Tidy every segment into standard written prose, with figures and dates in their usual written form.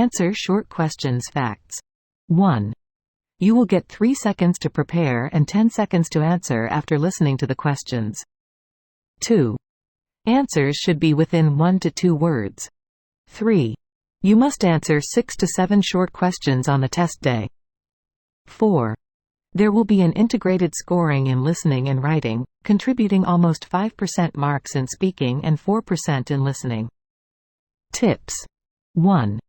Answer short questions facts. 1. You will get 3 seconds to prepare and 10 seconds to answer after listening to the questions. 2. Answers should be within 1 to 2 words. 3. You must answer 6 to 7 short questions on the test day. 4. There will be an integrated scoring in listening and writing, contributing almost 5% marks in speaking and 4% in listening. Tips. 1.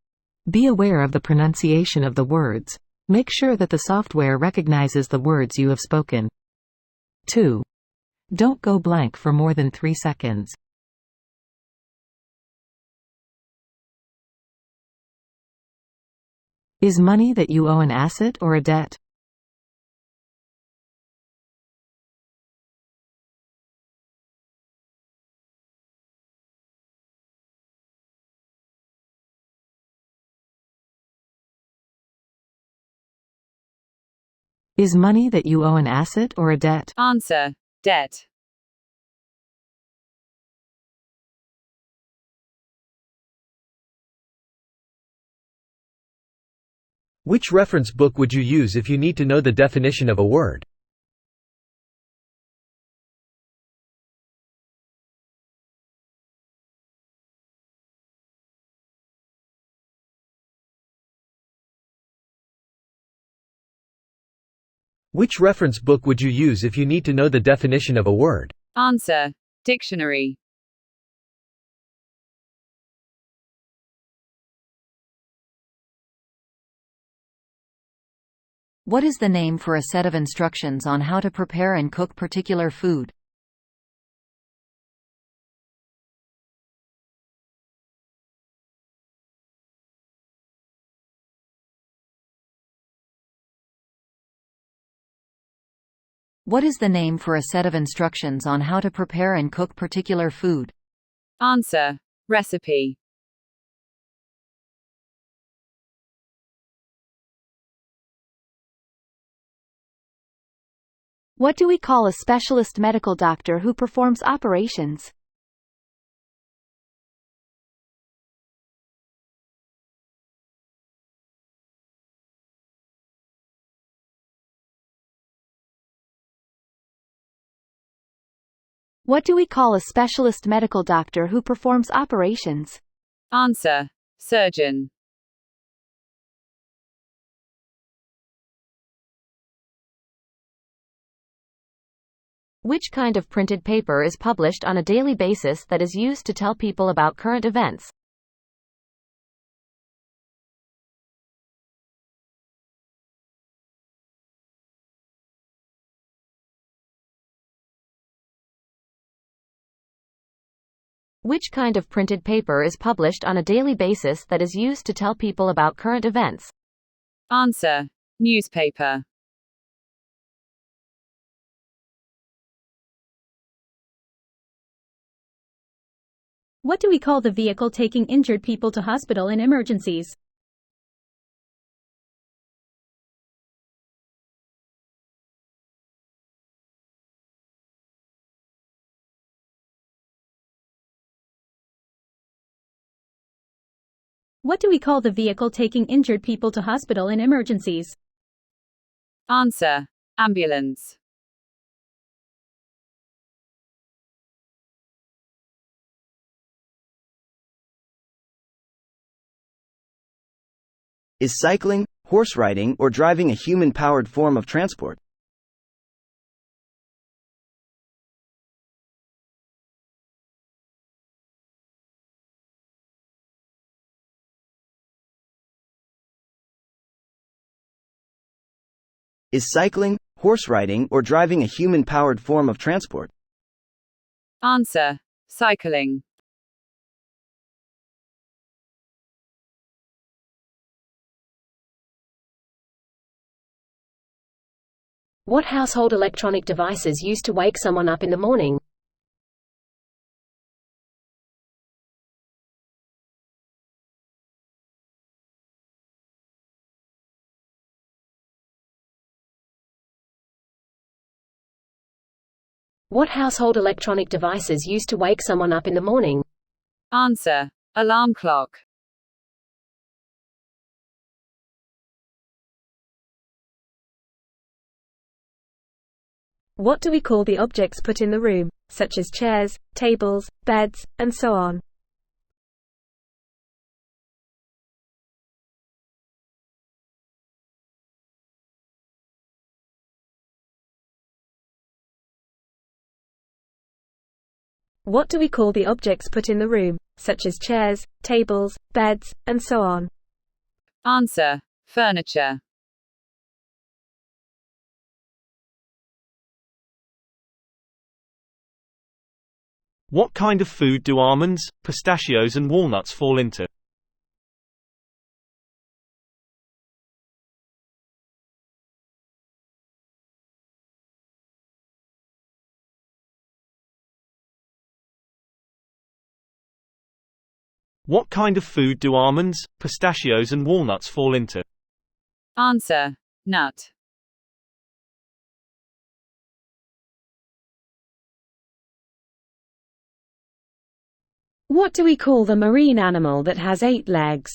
Be aware of the pronunciation of the words. Make sure that the software recognizes the words you have spoken. 2. Don't go blank for more than 3 seconds. Is money that you owe an asset or a debt? Is money that you owe an asset or a debt? Answer: debt. Which reference book would you use if you need to know the definition of a word? Which reference book would you use if you need to know the definition of a word? Answer: dictionary. What is the name for a set of instructions on how to prepare and cook particular food? What is the name for a set of instructions on how to prepare and cook particular food? Answer: recipe. What do we call a specialist medical doctor who performs operations? What do we call a specialist medical doctor who performs operations? Answer: surgeon. Which kind of printed paper is published on a daily basis that is used to tell people about current events? Which kind of printed paper is published on a daily basis that is used to tell people about current events? Answer: newspaper. What do we call the vehicle taking injured people to hospital in emergencies? What do we call the vehicle taking injured people to hospital in emergencies? Answer: ambulance. Is cycling, horse riding, or driving a human-powered form of transport? Is cycling, horse riding, or driving a human-powered form of transport? Answer: cycling. What household electronic device is used to wake someone up in the morning? What household electronic device is used to wake someone up in the morning? Answer: alarm clock. What do we call the objects put in the room, such as chairs, tables, beds, and so on? What do we call the objects put in the room, such as chairs, tables, beds, and so on? Answer: furniture. What kind of food do almonds, pistachios and walnuts fall into? What kind of food do almonds, pistachios and walnuts fall into? Answer: nut. What do we call the marine animal that has 8 legs?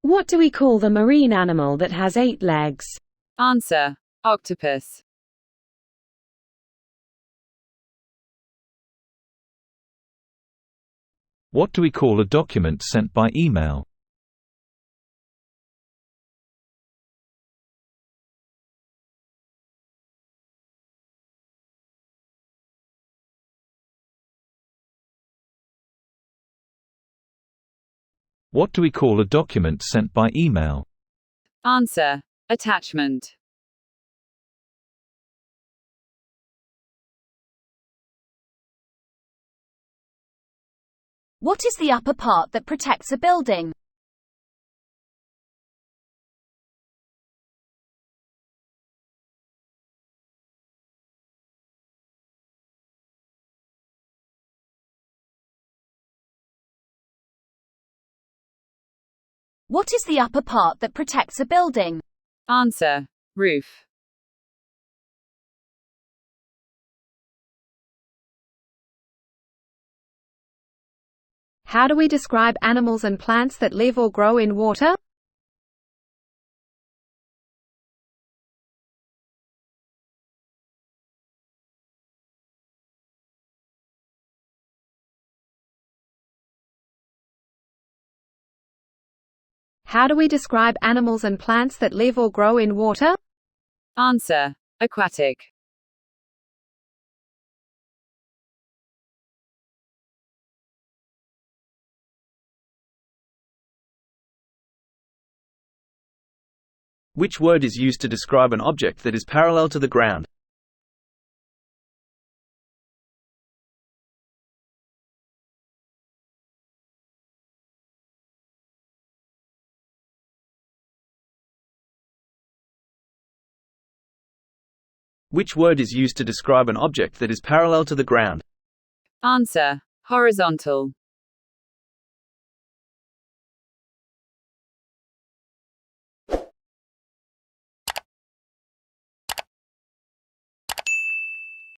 What do we call the marine animal that has 8 legs? Answer: octopus. What do we call a document sent by email? What do we call a document sent by email? Answer: attachment. What is the upper part that protects a building? What is the upper part that protects a building? Answer: roof. How do we describe animals and plants that live or grow in water? How do we describe animals and plants that live or grow in water? Answer: aquatic. Which word is used to describe an object that is parallel to the ground? Which word is used to describe an object that is parallel to the ground? Answer: horizontal.